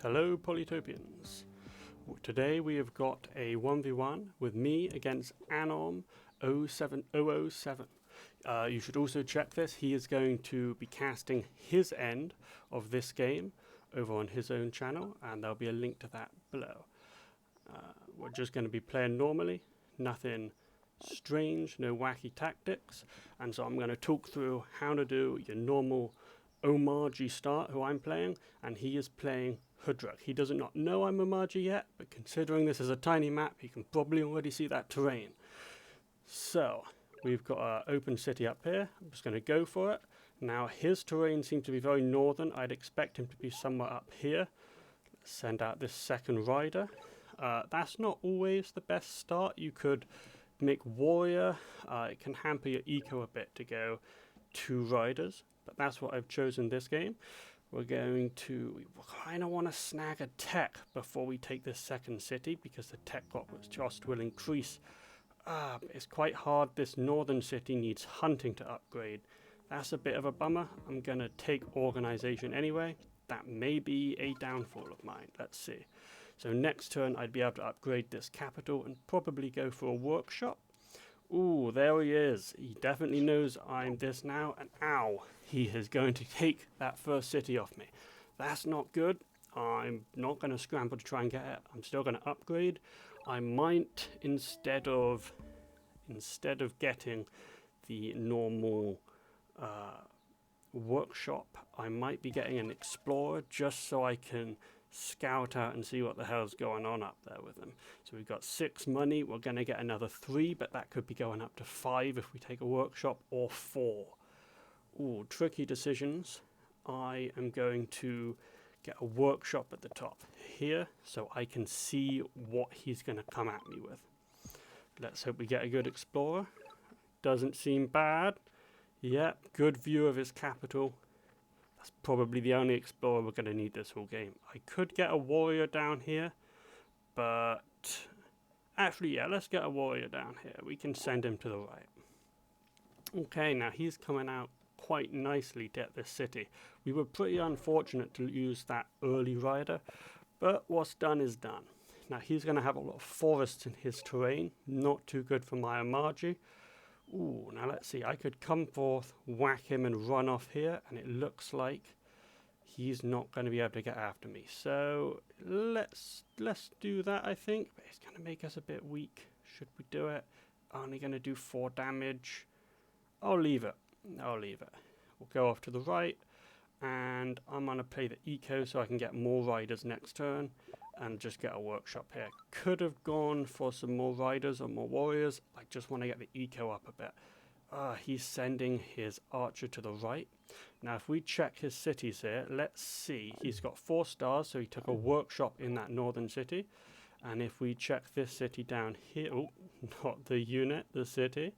Hello Polytopians. Today we have got a 1v1 with me against Anom 07007. You should also check this. He is going to be casting his end of this game over on his own channel, and there'll be a link to that below. We're just going to be playing normally, nothing strange, no wacky tactics, and so I'm going to talk through how to do your normal omaji start, who I'm playing, and he is playing Hudruk. He does not know I'm omaji yet, but considering this is a tiny map, he can probably already see that terrain. So we've got our open city up here. I'm just going to go for it. Now his terrain seems to be very northern. I'd expect him to be somewhere up here. Let's send out this second rider. That's not always the best start. You could make warrior. It can hamper your eco a bit to go 2 riders, but that's what I've chosen this game. We kind of want to snag a tech before we take this second city, because the tech cost will increase. It's quite hard. This northern city needs hunting to upgrade. That's a bit of a bummer. I'm going to take organization anyway. That may be a downfall of mine. Let's see. So next turn I'd be able to upgrade this capital and probably go for a workshop. Ooh, there he is. He definitely knows I'm this now, and ow, he is going to take that first city off me. That's not good. I'm not going to scramble to try and get it. I'm still going to upgrade. I might, instead of getting the normal workshop, I might be getting an explorer just so I can scout out and see what the hell's going on up there with them. So we've got 6 money. We're going to get another 3, but that could be going up to 5 if we take a workshop, or 4. Ooh, tricky decisions. I am going to get a workshop at the top here so I can see what he's going to come at me with. Let's hope we get a good explorer. Doesn't seem bad. Yep, good view of his capital. That's probably the only explorer we're going to need this whole game. I could get a warrior down here, but actually, yeah, let's get a warrior down here. We can send him to the right. Okay, now he's coming out quite nicely to get this city. We were pretty unfortunate to use that early rider, but what's done is done. Now he's going to have a lot of forests in his terrain. Not too good for my omaji. Ooh, now let's see. I could come forth, whack him, and run off here, and it looks like he's not going to be able to get after me. So let's do that, I think. But it's going to make us a bit weak. Should we do it? Only going to do 4 damage. I'll leave it. We'll go off to the right, and I'm going to play the eco so I can get more riders next turn and just get a workshop here. Could have gone for some more riders or more warriors. I just want to get the eco up a bit. He's sending his archer to the right. Now if we check his cities here, let's see. He's got 4 stars, so he took a workshop in that northern city. And if we check this city down here, oh, not the unit, the city.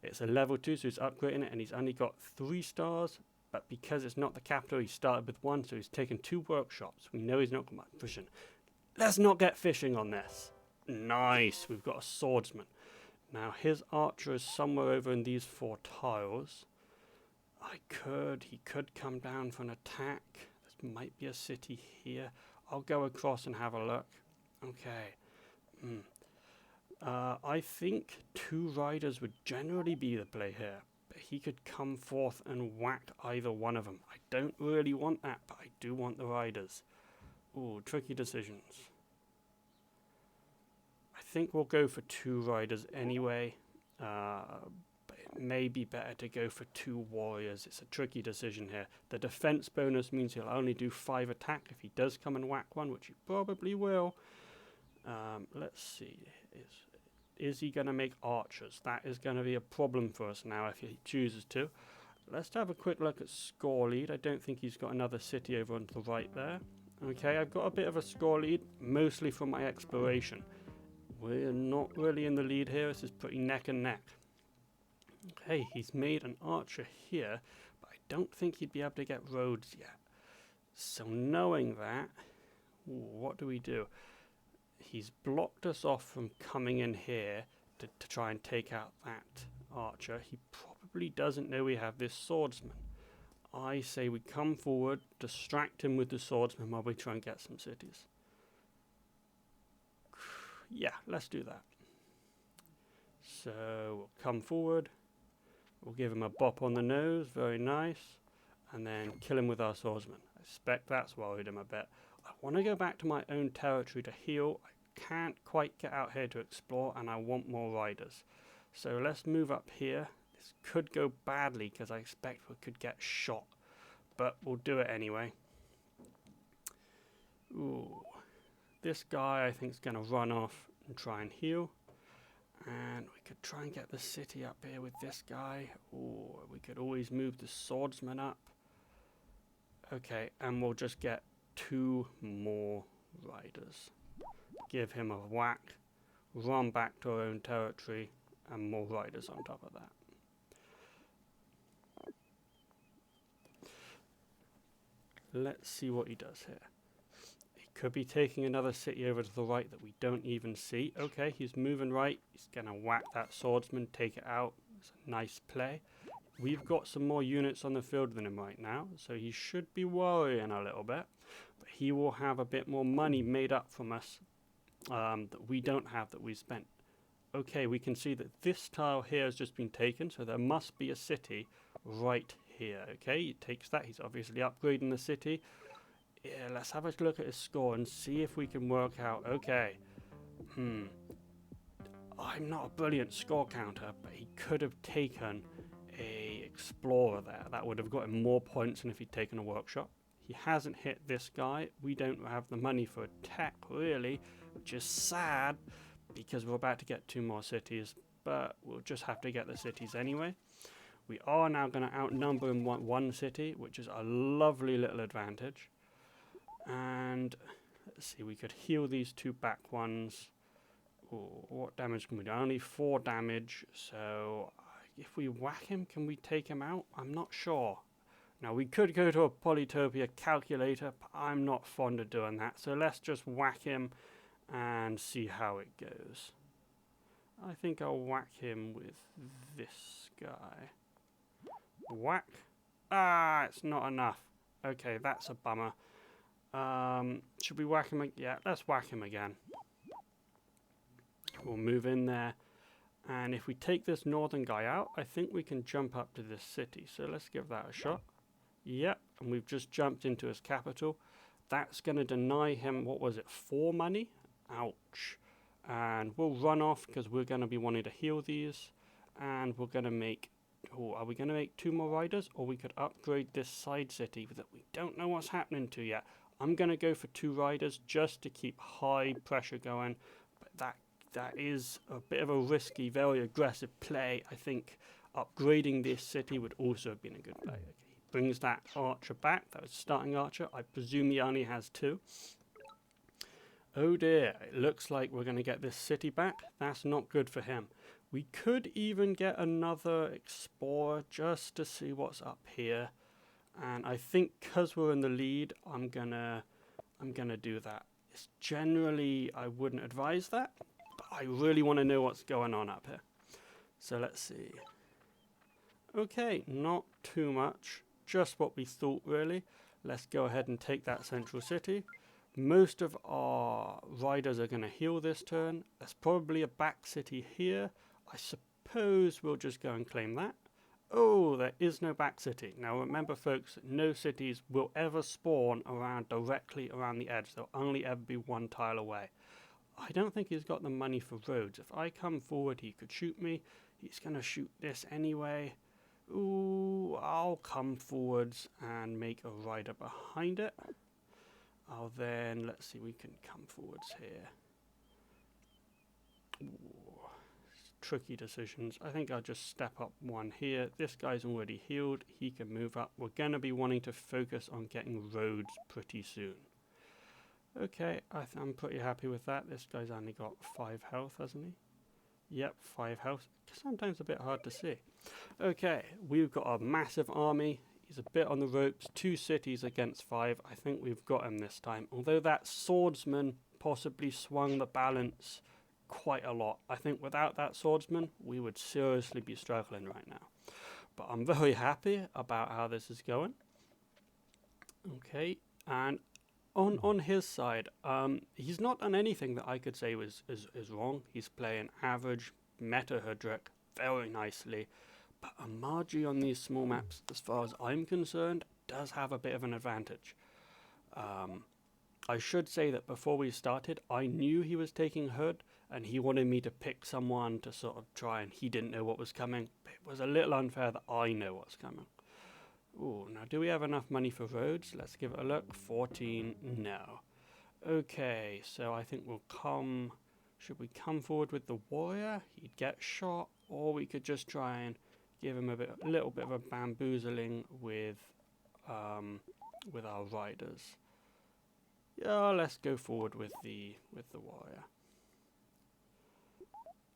It's a level 2, so he's upgrading it, and he's only got 3 stars. But because it's not the capital, he started with 1, so he's taken 2 workshops. We know he's not got much vision. Let's not get fishing on this. Nice, we've got a swordsman. Now his archer is somewhere over in these 4 tiles. He could come down for an attack. There might be a city here. I'll go across and have a look. Okay. I think 2 riders would generally be the play here. But he could come forth and whack either one of them. I don't really want that, but I do want the riders. Ooh, tricky decisions. I think we'll go for 2 riders anyway, but it may be better to go for 2 warriors. It's a tricky decision here. The defense bonus means he'll only do 5 attack if he does come and whack one, which he probably will. Let's see. Is he going to make archers? That is going to be a problem for us now if he chooses to. Let's have a quick look at score lead. I don't think he's got another city over on the right there. Okay, I've got a bit of a score lead, mostly from my exploration. We're not really in the lead here. This is pretty neck and neck. Okay, he's made an archer here, but I don't think he'd be able to get roads yet. So knowing that, what do we do? He's blocked us off from coming in here to try and take out that archer. He probably doesn't know we have this swordsman. I say we come forward, distract him with the swordsman while we try and get some cities. Yeah, let's do that. So we'll come forward, we'll give him a bop on the nose, very nice, and then kill him with our swordsman. I suspect that's worried him a bit. I want to go back to my own territory to heal. I can't quite get out here to explore, and I want more riders. So let's move up here. This could go badly because I expect we could get shot, but we'll do it anyway. Ooh. This guy I think is going to run off and try and heal. And we could try and get the city up here with this guy. Or we could always move the swordsman up. Okay, and we'll just get 2 more riders. Give him a whack. Run back to our own territory. And more riders on top of that. Let's see what he does here. Could be taking another city over to the right that we don't even see. Okay, he's moving right. He's going to whack that swordsman, take it out. It's a nice play. We've got some more units on the field than him right now, so he should be worrying a little bit. But he will have a bit more money made up from us that we don't have, that we spent. Okay, we can see that this tile here has just been taken, so there must be a city right here. Okay, he takes that. He's obviously upgrading the city. Yeah, let's have a look at his score and see if we can work out. Okay. I'm not a brilliant score counter, but he could have taken a explorer there. That would have got him more points than if he'd taken a workshop. He hasn't hit this guy. We don't have the money for a tech, really, which is sad because we're about to get 2 more cities, but we'll just have to get the cities anyway. We are now going to outnumber him one city, which is a lovely little advantage. And let's see, we could heal these 2 back ones. Ooh, what damage can we do? Only 4 damage, so if we whack him, can we take him out? I'm not sure. Now, we could go to a Polytopia calculator, but I'm not fond of doing that. So let's just whack him and see how it goes. I think I'll whack him with this guy. Whack. Ah, it's not enough. Okay, that's a bummer. Should we whack him? Yeah, let's whack him again. We'll move in there. And if we take this northern guy out, I think we can jump up to this city. So let's give that a shot. Yep, and we've just jumped into his capital. That's going to deny him, what was it, 4 money? Ouch. And we'll run off because we're going to be wanting to heal these. And we're going to make... Oh, are we going to make 2 more riders? Or we could upgrade this side city that we don't know what's happening to yet. I'm going to go for 2 riders just to keep high pressure going. But that is a bit of a risky, very aggressive play. I think upgrading this city would also have been a good play. Okay, he brings that archer back. That was starting archer. I presume he only has 2. Oh dear, it looks like we're going to get this city back. That's not good for him. We could even get another explorer just to see what's up here. And I think because we're in the lead, I'm gonna do that. It's generally, I wouldn't advise that, but I really want to know what's going on up here. So let's see. Okay, not too much. Just what we thought, really. Let's go ahead and take that central city. Most of our riders are going to heal this turn. There's probably a back city here. I suppose we'll just go and claim that. Oh, there is no back city. Now remember, folks, no cities will ever spawn directly around the edge. They'll only ever be 1 tile away. I don't think he's got the money for roads. If I come forward, he could shoot me. He's going to shoot this anyway. Ooh, I'll come forwards and make a rider behind it. I'll then, let's see, we can come forwards here. Ooh. Tricky decisions. I think I'll just step up 1 here. This guy's already healed. He can move up. We're going to be wanting to focus on getting roads pretty soon. Okay, I'm pretty happy with that. This guy's only got 5 health, hasn't he? Yep, 5 health. Sometimes a bit hard to see. Okay, we've got a massive army. He's a bit on the ropes. 2 cities against 5. I think we've got him this time. Although that swordsman possibly swung the balance quite a lot. I think without that swordsman, we would seriously be struggling right now. But I'm very happy about how this is going. Okay, and on his side, he's not done anything that I could say is wrong. He's playing average meta Hudrick very nicely, but omaji on these small maps, as far as I'm concerned, does have a bit of an advantage. I should say that before we started, I knew he was taking Hood, and he wanted me to pick someone to sort of try, and he didn't know what was coming. It was a little unfair that I know what's coming. Ooh, now do we have enough money for roads? Let's give it a look. 14, no. Okay, so I think we'll come... Should we come forward with the warrior? He'd get shot, or we could just try and give him a little bit of a bamboozling with our riders. Yeah, let's go forward with the warrior.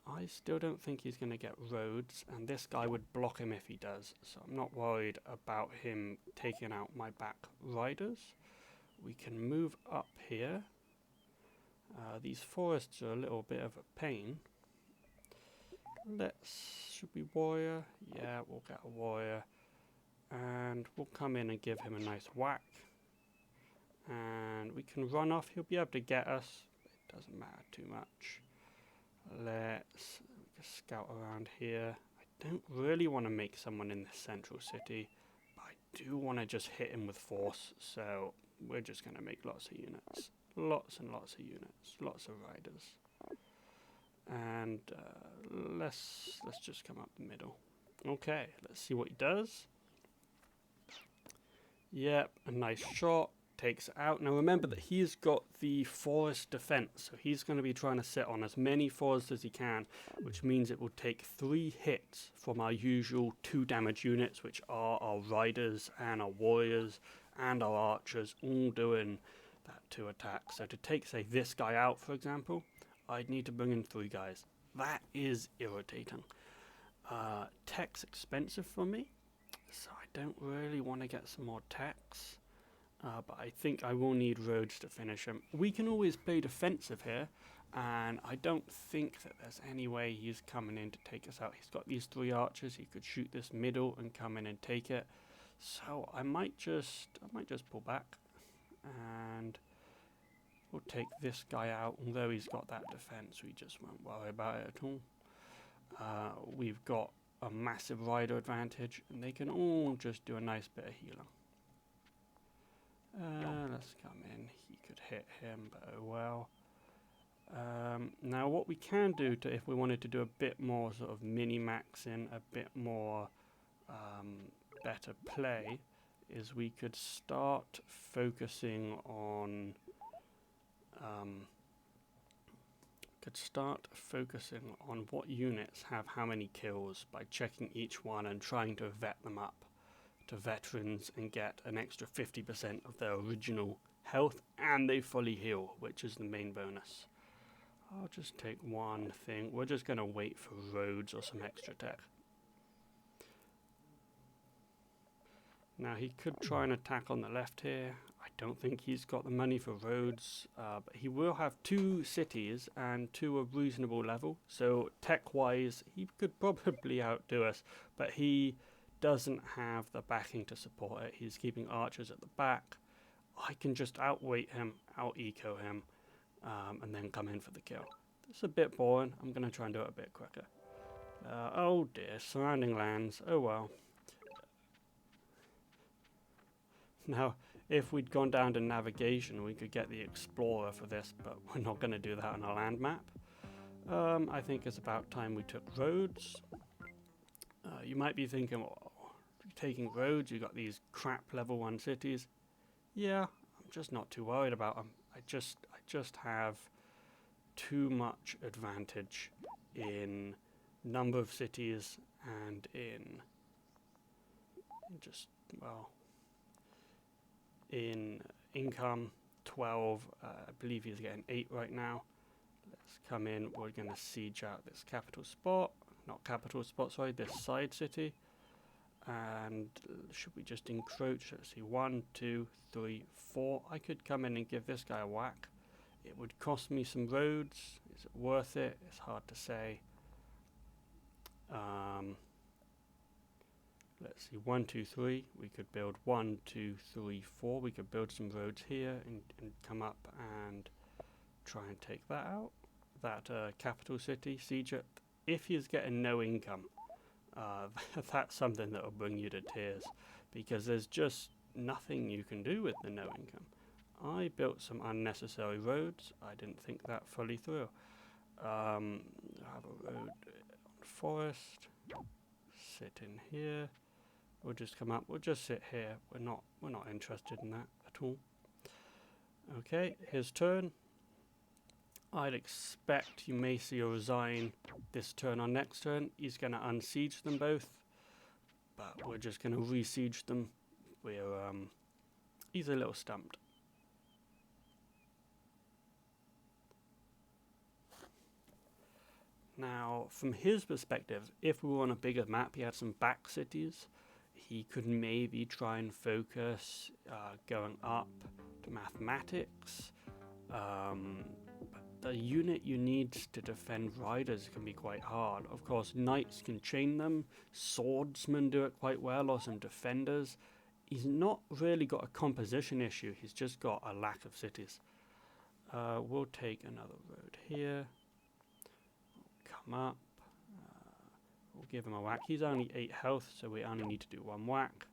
I still don't think he's going to get roads, and this guy would block him if he does, so I'm not worried about him taking out my back riders. We can move up here. These forests are a little bit of a pain. Should we warrior? Yeah, we'll get a warrior. And we'll come in and give him a nice whack. And we can run off. He'll be able to get us. It doesn't matter too much. Let's just scout around here. I don't really want to make someone in the central city, but I do want to just hit him with force, so we're just going to make lots of units. Lots and lots of units. Lots of riders. And let's just come up the middle. Okay, let's see what he does. Yep, a nice shot. Takes it out. Now remember that he's got the forest defense, so he's going to be trying to sit on as many forests as he can, which means it will take 3 hits from our usual 2 damage units, which are our riders and our warriors and our archers, all doing that 2 attacks. So to take, say, this guy out, for example, I'd need to bring in 3 guys. That is irritating. Tech's expensive for me, so I don't really want to get some more techs. But I think I will need roads to finish him. We can always play defensive here, and I don't think that there's any way he's coming in to take us out. He's got these 3 archers. He could shoot this middle and come in and take it. So I might just pull back, and we'll take this guy out. Although he's got that defense, we just won't worry about it at all. We've got a massive rider advantage, and they can all just do a nice bit of healing. Let's come in. He could hit him, but oh well. Now what we can do if we wanted to do a bit more sort of mini-maxing, a bit more better play, is we could start focusing on what units have how many kills by checking each one and trying to vet them up to veterans and get an extra 50% of their original health, and they fully heal, which is the main bonus. I'll just take one thing. We're just going to wait for roads or some extra tech. Now he could try and attack on the left here. I don't think he's got the money for roads, but he will have 2 cities and 2 of reasonable level, so tech-wise he could probably outdo us, but he doesn't have the backing to support it. He's keeping archers at the back. I can just outweight him, out-eco him, and then come in for the kill. It's a bit boring. I'm going to try and do it a bit quicker. Oh dear, surrounding lands. Oh well. Now, if we'd gone down to navigation, we could get the Explorer for this, but we're not going to do that on a land map. I think it's about time we took roads. You might be thinking, well, taking roads, you got these crap level 1 cities. Yeah, I'm just not too worried about them. I just have too much advantage in number of cities and in income. 12, I believe he's getting 8 right now. Let's come in. We're going to siege out this this side city. And should we just encroach? Let's see, 1, 2, 3, 4. I could come in and give this guy a whack. It would cost me some roads. Is it worth it? It's hard to say. let's see, 1, 2, 3. We could build 1, 2, 3, 4. We could build some roads here and come up and try and take that out. That capital city, siege it. If he's getting no income, that's something that will bring you to tears, because there's just nothing you can do with the no income. I built some unnecessary roads. I didn't think that fully through. I have a road on forest. Sit in here. We'll just come up. We'll just sit here. We're not interested in that at all. Okay, his turn. I'd expect you may see a resign this turn or next turn. He's going to unsiege them both, but we're just going to re-siege them. He's a little stumped. Now, from his perspective, if we were on a bigger map, he had some back cities. He could maybe try and focus going up to mathematics. The unit you need to defend riders can be quite hard. Of course, knights can chain them, swordsmen do it quite well, or some defenders. He's not really got a composition issue, he's just got a lack of cities. We'll take another road here. Come up. We'll give him a whack. He's only 8 health, so we only need to do 1 whack.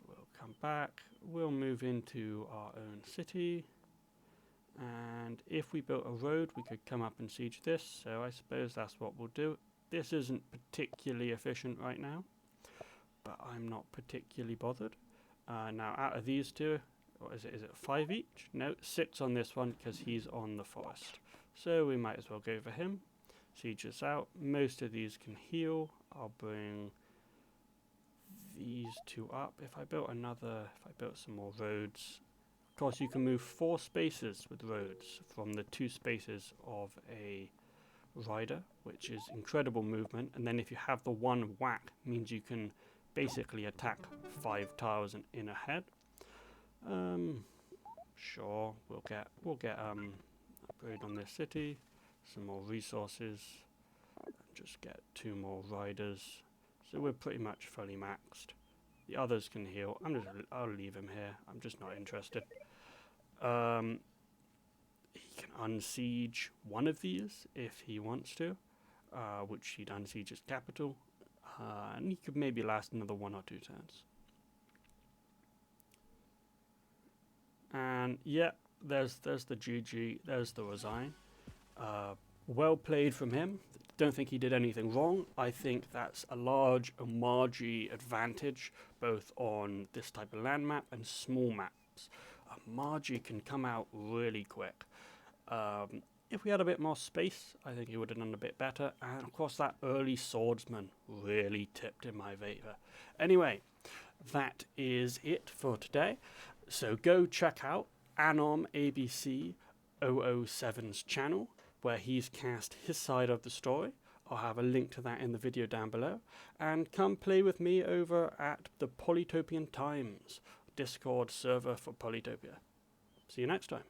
We'll come back. We'll move into our own city. And if we built a road, we could come up and siege this. So I suppose that's what we'll do. This isn't particularly efficient right now, but I'm not particularly bothered. Now, out of these two, or is it 5 each? No, 6 on this one because he's on the forest. So we might as well go for him. Siege this out. Most of these can heal. I'll bring these 2 up. If I built some more roads. Of course, you can move 4 spaces with roads from the 2 spaces of a rider, which is incredible movement. And then if you have the 1 whack, means you can basically attack 5 tiles in a head. Sure, we'll get upgrade on this city, some more resources, and just get 2 more riders. So we're pretty much fully maxed. The others can heal. I'll leave him here. I'm just not interested. He can unsiege one of these if he wants to, which he'd unsiege his capital, and he could maybe last another 1 or 2 turns. And yeah, there's the GG. There's the resign. Well played from him. Don't think he did anything wrong. I think that's a large omaji advantage, both on this type of land map and small maps. Omaji can come out really quick. If we had a bit more space, I think he would have done a bit better. And of course, that early swordsman really tipped in my favour. Anyway, that is it for today. So go check out Anom ABC 007's channel, where he's cast his side of the story. I'll have a link to that in the video down below. And come play with me over at the Polytopian Times Discord server for Polytopia. See you next time.